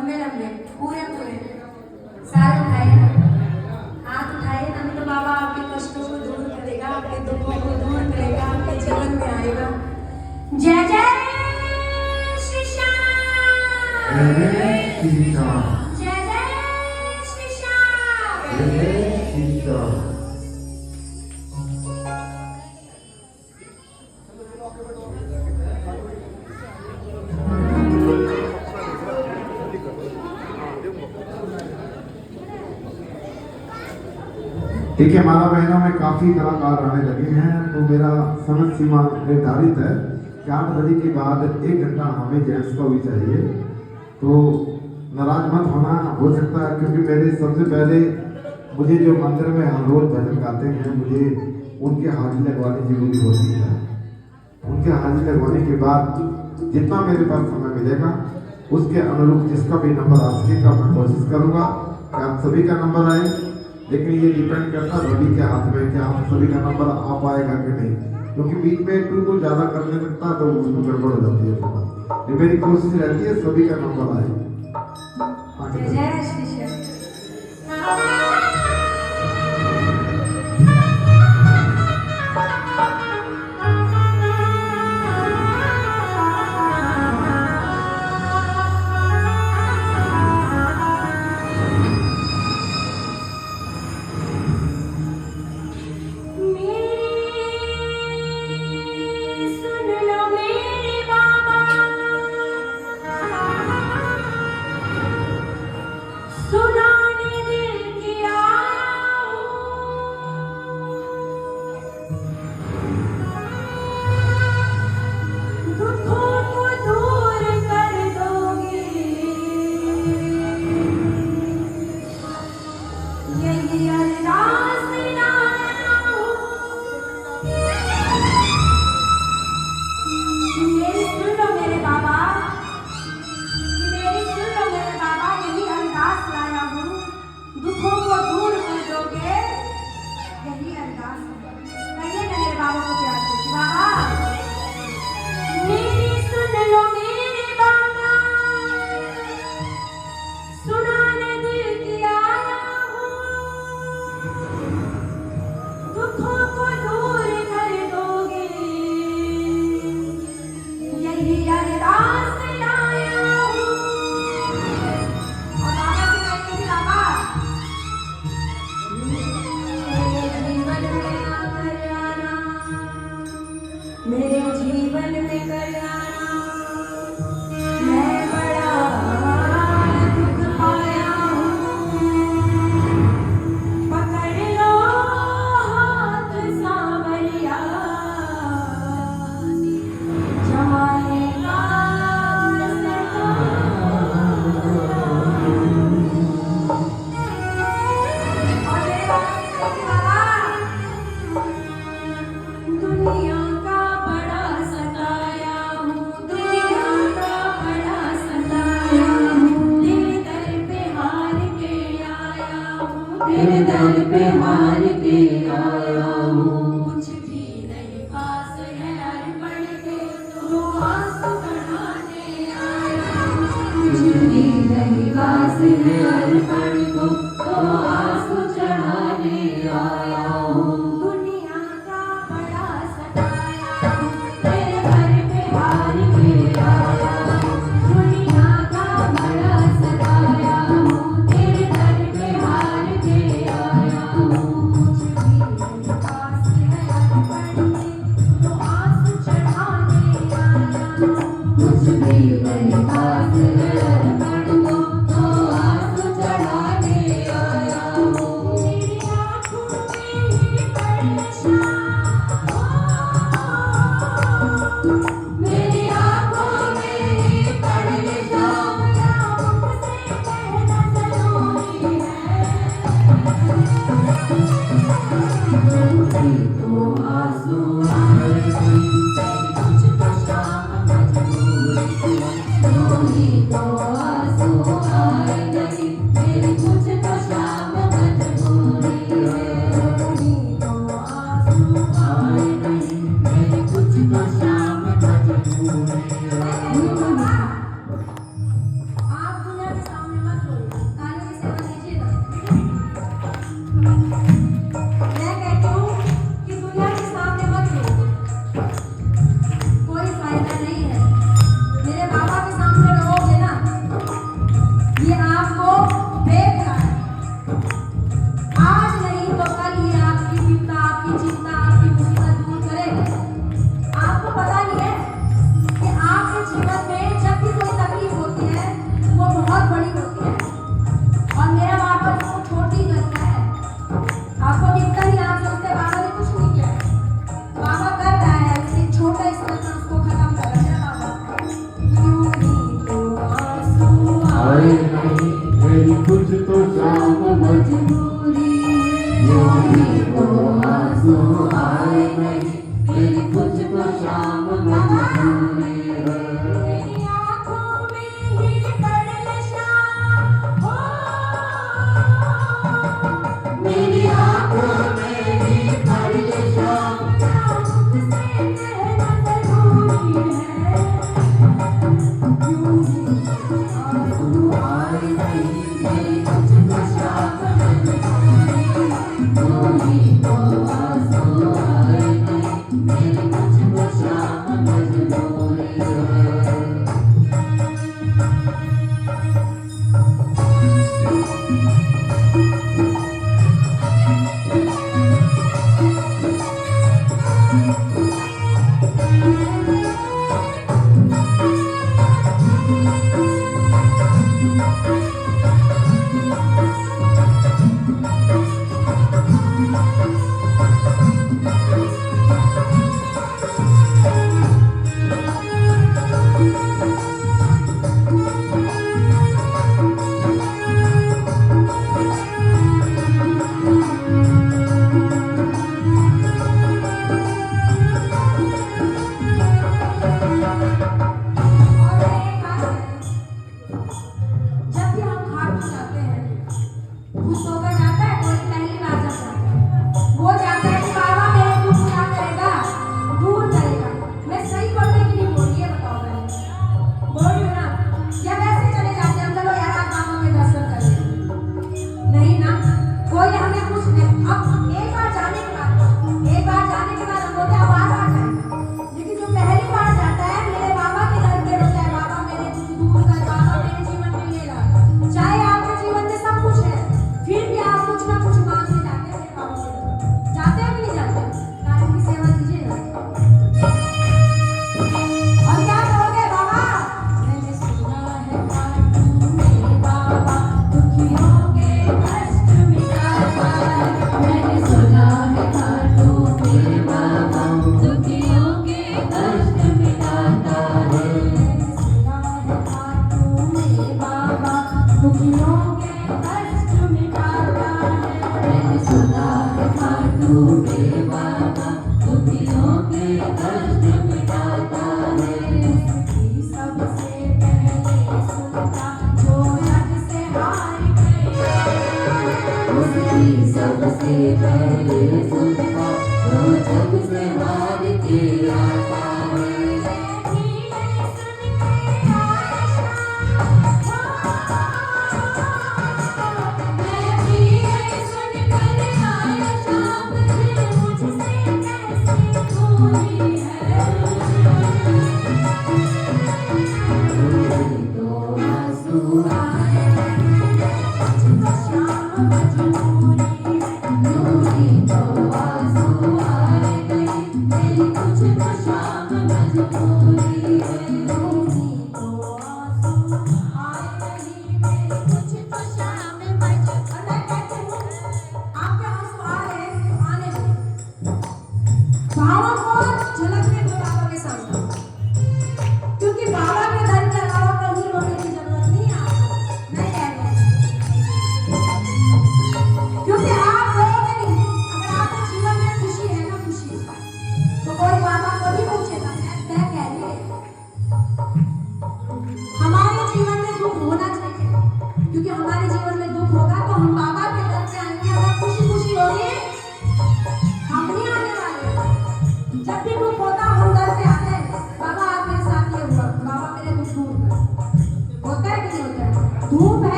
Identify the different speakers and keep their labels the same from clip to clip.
Speaker 1: लंबे लंबे पूरे पूरे सारे उठाइए ना, हाथ उठाइए ना, तो बाबा आपके कष्टों को दूर करेगा, आपके दुखों को दूर करेगा, आपके जीवन में आएगा। जय जय श्री श्याम,
Speaker 2: जय श्री श्याम,
Speaker 1: जय जय श्री श्याम,
Speaker 2: जय श्री श्याम। ठीक है, माता बहनों में काफी कलाकार आने लगे हैं, तो मेरा समय सीमा निर्धारित है कि 8 बजे के बाद 1 घंटा हमें जेंट्स का भी चाहिए, तो नाराज मत होना। हो सकता है क्योंकि मेरे सबसे पहले मुझे जो मंदिर में हम रोज भजन गाते हैं, मुझे उनके हाजिरी लगवानी जरूरी होती है। उनके हाजिरी लगवाने के बाद जितना मेरे पास समय मिलेगा उसके अनुरूप जिसका भी नंबर आ सकेगा मैं कोशिश करूँगा कि आप सभी का नंबर आए, लेकिन ये डिपेंड करता है रवि के हाथ में कि आप सभी का नंबर आ पाएगा कि नहीं, क्योंकि बीच में टू को ज़्यादा करने लगता है तो उसमें गड़बड़ हो जाती है। ये मेरी कोशिश रहती है सभी का नंबर आए।
Speaker 1: जय जय श्री श्याम। मेरे जीवन में कल्याण, मैं बड़ा दुख पाया हूँ, पकड़ लो हाथ सांवरिया, जमाएगा दुनिया दर पे हार के आया हूँ, कुछ भी नहीं पास है अर्पण के, तो आंसू चढ़ाने आया हूँ, कुछ भी नहीं पास है अर्पण को, तो आंसू चढ़ाने आया हूँ। दुनिया का बड़ा सताया हूँ, तेरे घर पे हार के आया हूँ, दुनिया का बड़ा सताया हूँ, तेरे घर पे हार के कुछ भी नहीं पास है अर्पण को, तो आंसू चढ़ाने आया हूँ। मेरी आँखों में ही परेशान, मेरी आँखों में ही परेशान, मुझसे कहना जरूरी है, तो आंसू आए कुछ तो शाम मजबूरी, तो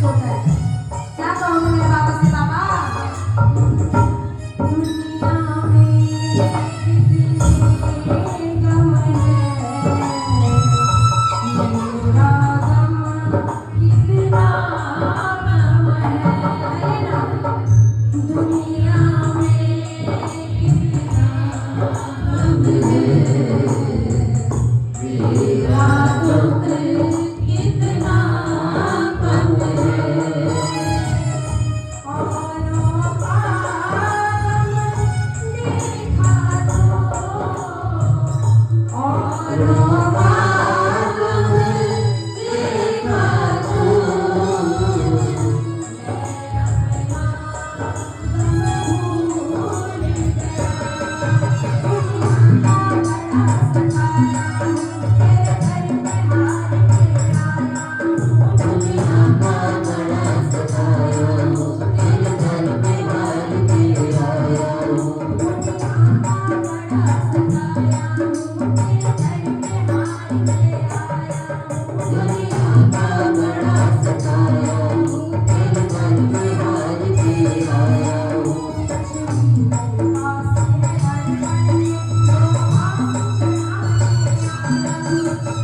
Speaker 1: होता है। क्या कहोगे मेरे बाबा से? बाबा दुनिया में कितने गम है, मेरा गम कितना गम है ना। दुनिया में कितना गम है, मेरा दुख कितना कम है। औरों का गम देखा तो, औरों का गम देखा तो, मैं अपना गम भूल गया। दुनिया का बड़ा सताया हूँ, तेरे दर पे हार के आया हूँ। दुनिया का बड़ा सताया हूँ, तेरे दर पे हार के आया हूँ। दुनिया का बड़ा सताया हूँ, तेरे दर पे हार के आया हूँ।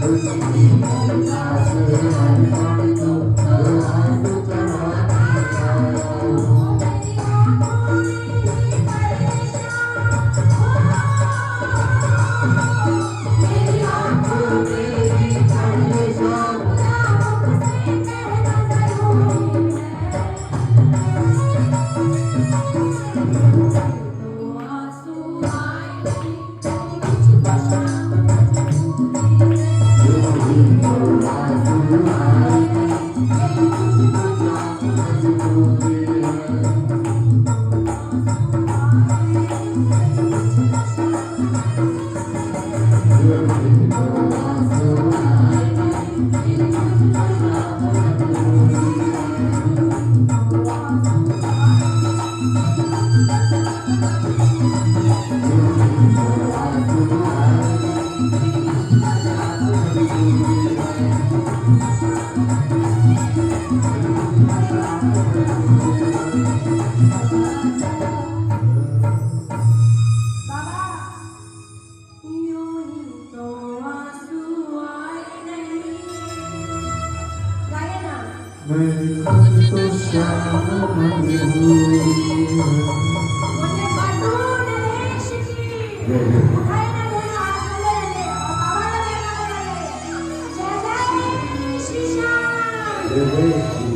Speaker 1: कुछ भी मेरे पास है, हर पल तो आंसू चढ़ा के आया हूँ। मेरी आँखों मेरी परेशान हो, मेरी आँखों मेरी परेशान, खुदा मुझसे कहना ज़रूरी है। तो आंसू आएंगे, मुझको शाम मजबूरी है। तो आंसू आएंगे, मुझको शाम मजबूरी है। बाबा यूं ही तो आंसू आए नहीं, गाइए ना।
Speaker 2: मेरी खत तो शाम मजबूरी है।
Speaker 1: बोले बटून देश की, उठाए ना दोनों हाथ ले ले और बाबा का गाना गाइए। जय जय श्री श्याम।
Speaker 2: जय जय